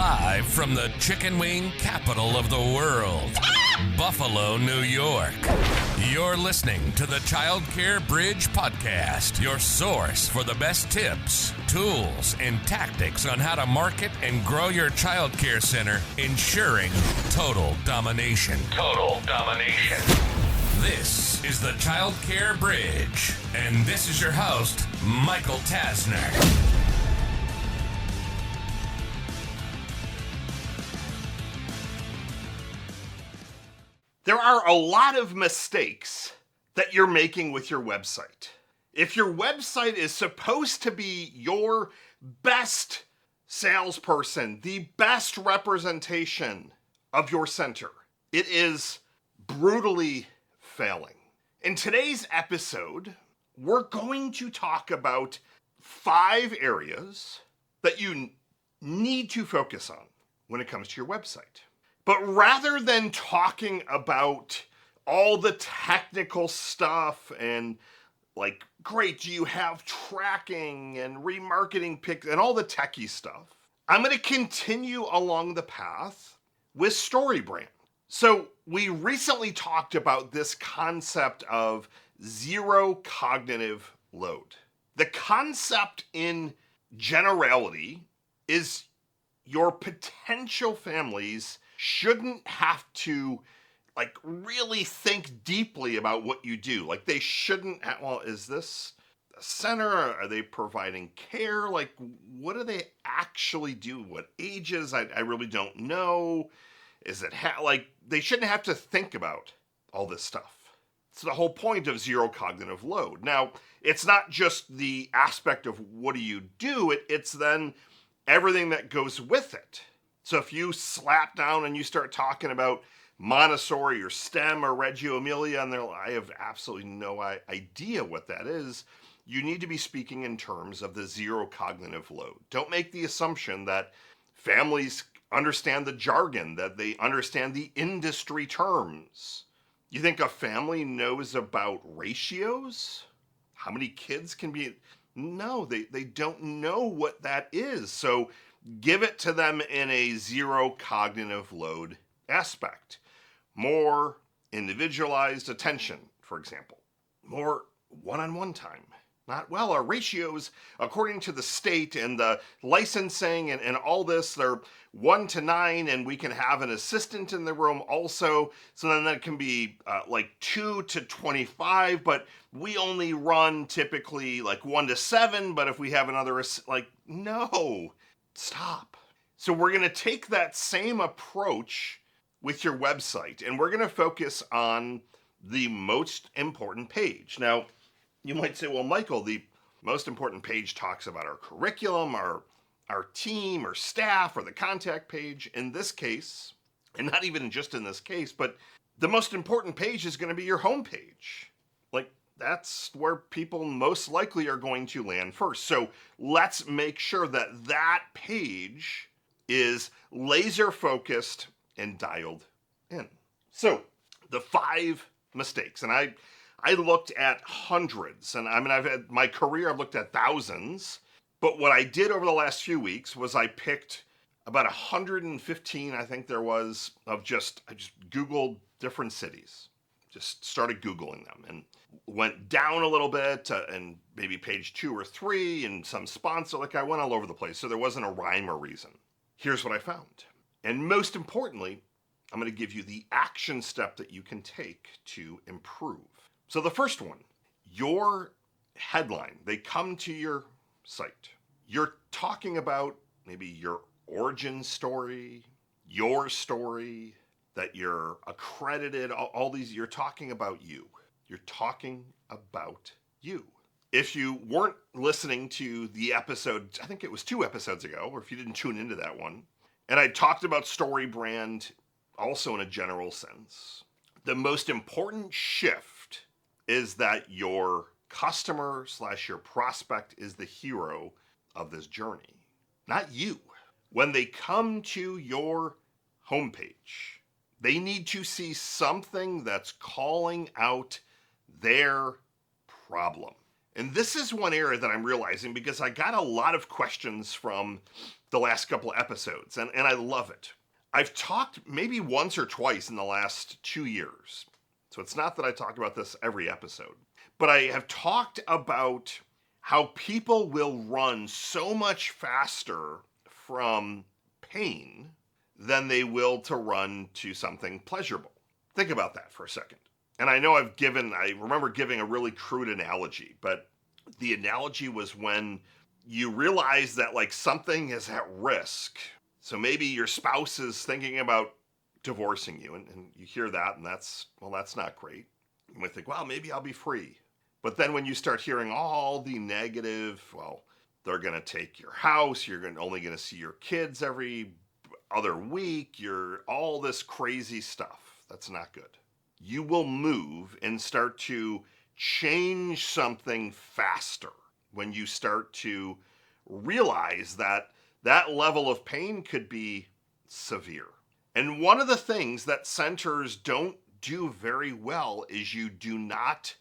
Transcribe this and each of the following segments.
Live from the chicken wing capital of the world, Buffalo, New York. You're listening to the Childcare Bridge Podcast, your source for the best tips, tools, and tactics on how to market and grow your childcare center, ensuring total domination. Total domination. This is the Childcare Bridge, and this is your host, Michael Tasner. There are a lot of mistakes that you're making with your website. If your website is supposed to be your best salesperson, the best representation of your center, it is brutally failing. In today's episode, we're going to talk about 5 areas that you need to focus on when it comes to your website. But rather than talking about all the technical stuff and like, great, do you have tracking and remarketing pics and all the techie stuff, I'm going to continue along the path with StoryBrand. So we recently talked about this concept of zero cognitive load. The concept in generality is your potential families shouldn't have to really think deeply about what you do. Like, they shouldn't have, well, is this a center? Are they providing care? Like, what do they actually do? What ages? I really don't know. Is it they shouldn't have to think about all this stuff. It's the whole point of zero cognitive load. Now, it's not just the aspect of what do you do, it's then everything that goes with it. So if you slap down and you start talking about Montessori or STEM or Reggio Emilia, and I have absolutely no idea what that is, you need to be speaking in terms of the zero cognitive load. Don't make the assumption that families understand the jargon, that they understand the industry terms. You think a family knows about ratios? How many kids can be? No, they don't know what that is. So give it to them in a zero cognitive load aspect. More individualized attention, for example. More one-on-one time. Not, well, our ratios, according to the state and the licensing and all this, they're 1 to 9, and we can have an assistant in the room also. So then that can be 2 to 25, but we only run typically 1 to 7, but if we have another, no. Stop. So we're going to take that same approach with your website, and we're going to focus on the most important page. Now, you might say, well, Michael, the most important page talks about our curriculum, our team, or staff, or the contact page. In this case, and not even just in this case, but the most important page is going to be your homepage. That's where people most likely are going to land first. So let's make sure that that page is laser focused and dialed in. So the 5 mistakes, and I looked at hundreds, and I've had my career, I've looked at thousands, but what I did over the last few weeks was I picked about 115, I think there was, I just Googled different cities. Just started Googling them and went down a little bit and maybe page 2 or 3 and some sponsor. I went all over the place. So there wasn't a rhyme or reason. Here's what I found. And most importantly, I'm going to give you the action step that you can take to improve. So the first one, your headline. They come to your site. You're talking about maybe your origin story, your story, that you're accredited, all these, you're talking about you. You're talking about you. If you weren't listening to the episode, I think it was 2 episodes ago, or if you didn't tune into that one, and I talked about StoryBrand also in a general sense, the most important shift is that your customer / your prospect is the hero of this journey, not you. When they come to your homepage, they need to see something that's calling out their problem. And this is one area that I'm realizing because I got a lot of questions from the last couple episodes, and I love it. I've talked maybe once or twice in the last 2 years. So it's not that I talk about this every episode, but I have talked about how people will run so much faster from pain than they will to run to something pleasurable. Think about that for a second. And I know I remember giving a really crude analogy, but the analogy was when you realize that like something is at risk. So maybe your spouse is thinking about divorcing you, and you hear that, and that's not great. You might think, well, maybe I'll be free. But then when you start hearing all the negative, well, they're going to take your house, only going to see your kids every other week, you're all this crazy stuff. That's not good. You will move and start to change something faster when you start to realize that that level of pain could be severe. And one of the things that centers don't do very well is you do not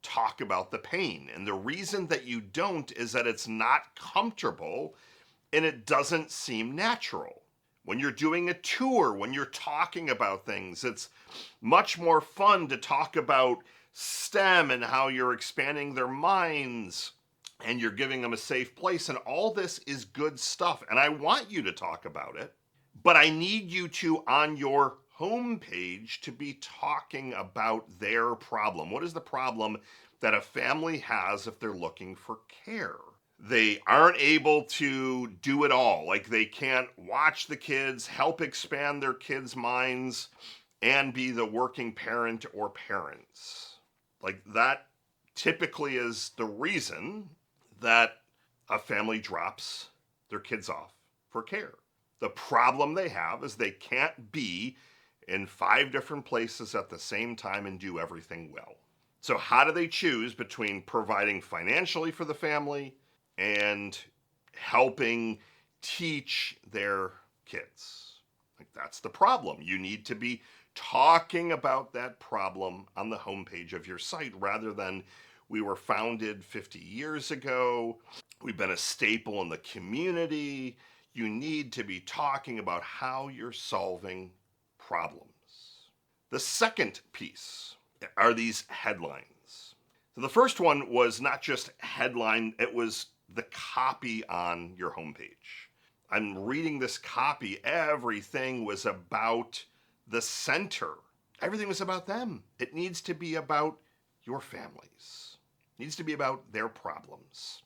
talk about the pain. And the reason that you don't is that it's not comfortable and it doesn't seem natural. When you're doing a tour, when you're talking about things, it's much more fun to talk about STEM and how you're expanding their minds and you're giving them a safe place. And all this is good stuff. And I want you to talk about it, but I need you to, on your homepage, to be talking about their problem. What is the problem that a family has if they're looking for care? They aren't able to do it all. Like they can't watch the kids, help expand their kids' minds, and be the working parent or parents. Like that typically is the reason that a family drops their kids off for care. The problem they have is they can't be in 5 different places at the same time and do everything well. So how do they choose between providing financially for the family and helping teach their kids? Like that's the problem. You need to be talking about that problem on the homepage of your site rather than we were founded 50 years ago. We've been a staple in the community. You need to be talking about how you're solving problems. The second piece are these headlines. So the first one was not just headline, it was the copy on your homepage. I'm reading this copy. Everything was about the center. Everything was about them. It needs to be about your families. It needs to be about their problems.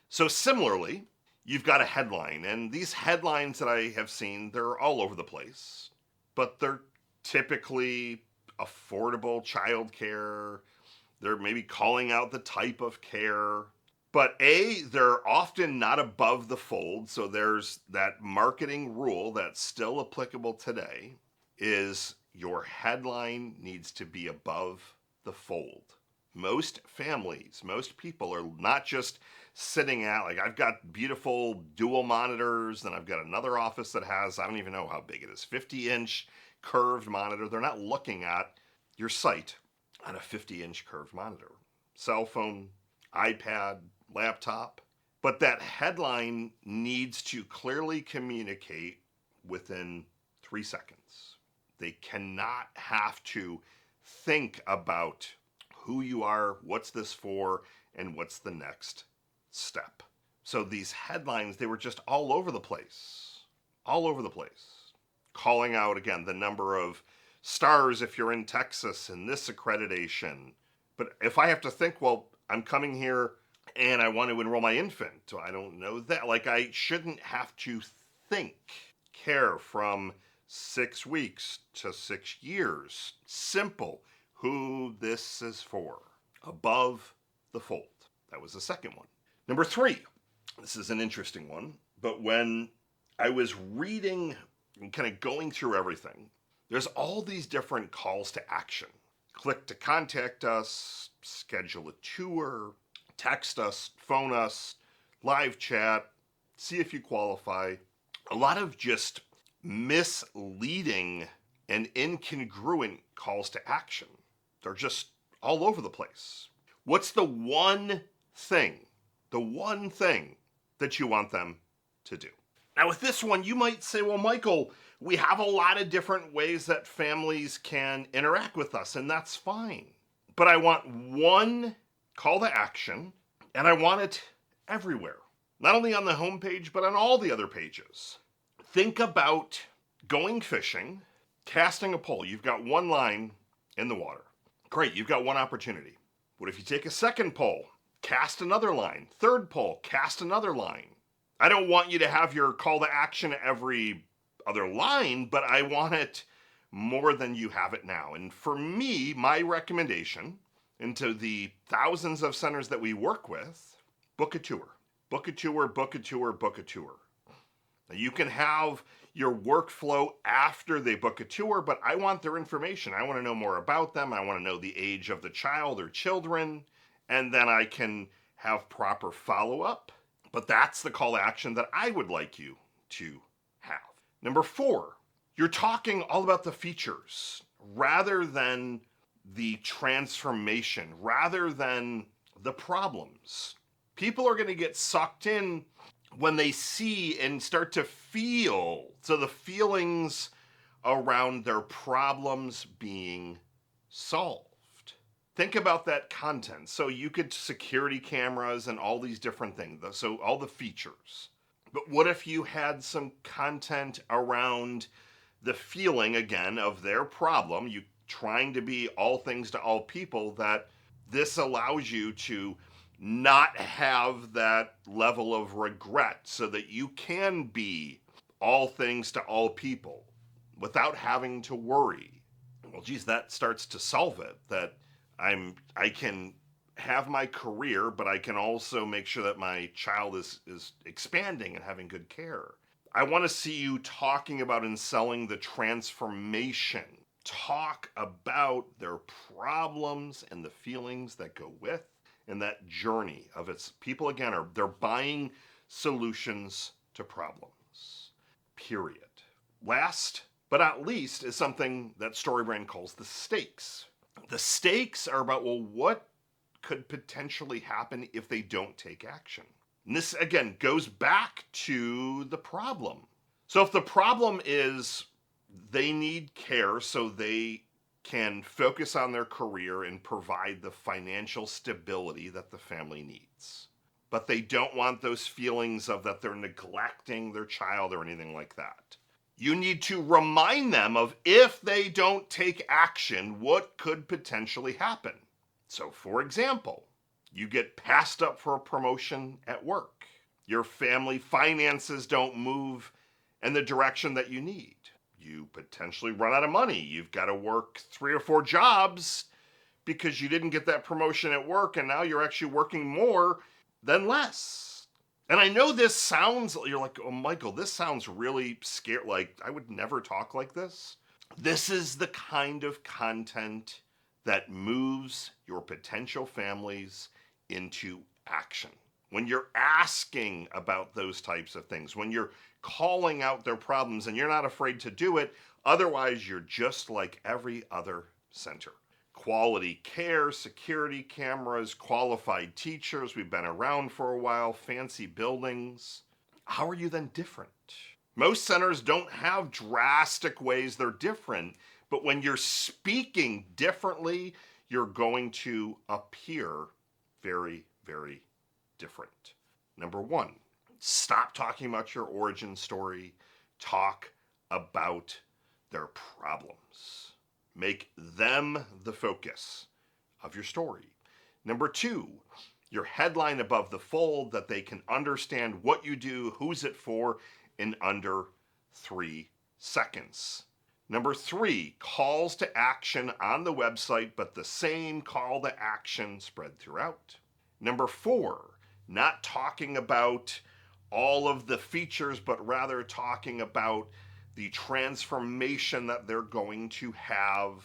So similarly, you've got a headline, and these headlines that I have seen, they're all over the place, but they're typically affordable childcare. They're maybe calling out the type of care. But they're often not above the fold. So there's that marketing rule that's still applicable today is your headline needs to be above the fold. Most families, most people are not just sitting at, like I've got beautiful dual monitors, and I've got another office that has, I don't even know how big it is, 50-inch curved monitor. They're not looking at your site on a 50-inch curved monitor. Cell phone, iPad, laptop. But that headline needs to clearly communicate within 3 seconds. They cannot have to think about who you are, what's this for, and what's the next step. So these headlines, they were just all over the place. All over the place. Calling out, again, the number of stars if you're in Texas and this accreditation. But if I have to think, well, I'm coming here and I want to enroll my infant, so I don't know that. Like I shouldn't have to think. Care from 6 weeks to 6 years. Simple. Who this is for. Above the fold. That was the second one. Number 3. This is an interesting one. But when I was reading and kind of going through everything, there's all these different calls to action. Click to contact us, schedule a tour, text us, phone us, live chat, see if you qualify. A lot of just misleading and incongruent calls to action. They're just all over the place. What's the one thing that you want them to do? Now with this one, you might say, well, Michael, we have a lot of different ways that families can interact with us, and that's fine. But I want one call to action, and I want it everywhere. Not only on the homepage, but on all the other pages. Think about going fishing, casting a pole. You've got one line in the water. Great, you've got one opportunity. What if you take a second pole, cast another line, third pole, cast another line? I don't want you to have your call to action every other line, but I want it more than you have it now. And for me, my recommendation, into the thousands of centers that we work with, book a tour. Book a tour, book a tour, book a tour. Now you can have your workflow after they book a tour, but I want their information. I want to know more about them. I want to know the age of the child or children, and then I can have proper follow-up. But that's the call to action that I would like you to have. Number 4, you're talking all about the features rather than the transformation, rather than the problems. People are going to get sucked in when they see and start to feel, so the feelings around their problems being solved. Think about that content. So you could security cameras and all these different things, so all the features. But what if you had some content around the feeling, again, of their problem, you trying to be all things to all people, that this allows you to not have that level of regret so that you can be all things to all people without having to worry. Well, geez, that starts to solve it, that I can have my career, but I can also make sure that my child is expanding and having good care. I want to see you talking about and selling the transformation. Talk about their problems and the feelings that go with, and that journey of its people, again, they're buying solutions to problems, period. Last but not least is something that StoryBrand calls the stakes. The stakes are about, well, what could potentially happen if they don't take action? And this, again, goes back to the problem. So if the problem is they need care so they can focus on their career and provide the financial stability that the family needs, but they don't want those feelings of that they're neglecting their child or anything like that, you need to remind them of, if they don't take action, what could potentially happen. So for example, you get passed up for a promotion at work. Your family finances don't move in the direction that you need. You potentially run out of money. You've got to work 3 or 4 jobs because you didn't get that promotion at work, and now you're actually working more than less. And I know this sounds, you're like, oh, Michael, this sounds really scary. Like, I would never talk like this. This is the kind of content that moves your potential families into action. When you're asking about those types of things, when you're calling out their problems and you're not afraid to do it, otherwise you're just like every other center. Quality care, security cameras, qualified teachers, we've been around for a while, fancy buildings. How are you then different? Most centers don't have drastic ways they're different, but when you're speaking differently, you're going to appear very, very different. Number 1, stop talking about your origin story. Talk about their problems. Make them the focus of your story. Number 2, your headline above the fold, that they can understand what you do, who's it for, in under 3 seconds. Number 3, calls to action on the website, but the same call to action spread throughout. Number 4, not talking about all of the features, but rather talking about the transformation that they're going to have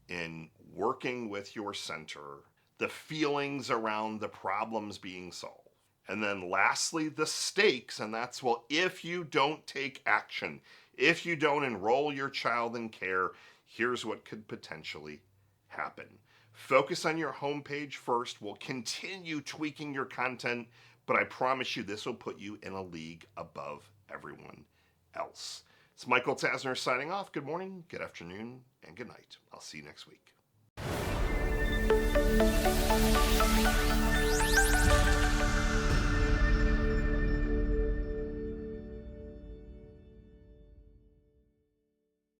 in working with your center, the feelings around the problems being solved. And then lastly, the stakes, and that's, well, if you don't take action, if you don't enroll your child in care, here's what could potentially happen. Focus on your homepage first. We'll continue tweaking your content, but I promise you this will put you in a league above everyone else. It's Michael Tasner signing off. Good morning, good afternoon, and good night. I'll see you next week.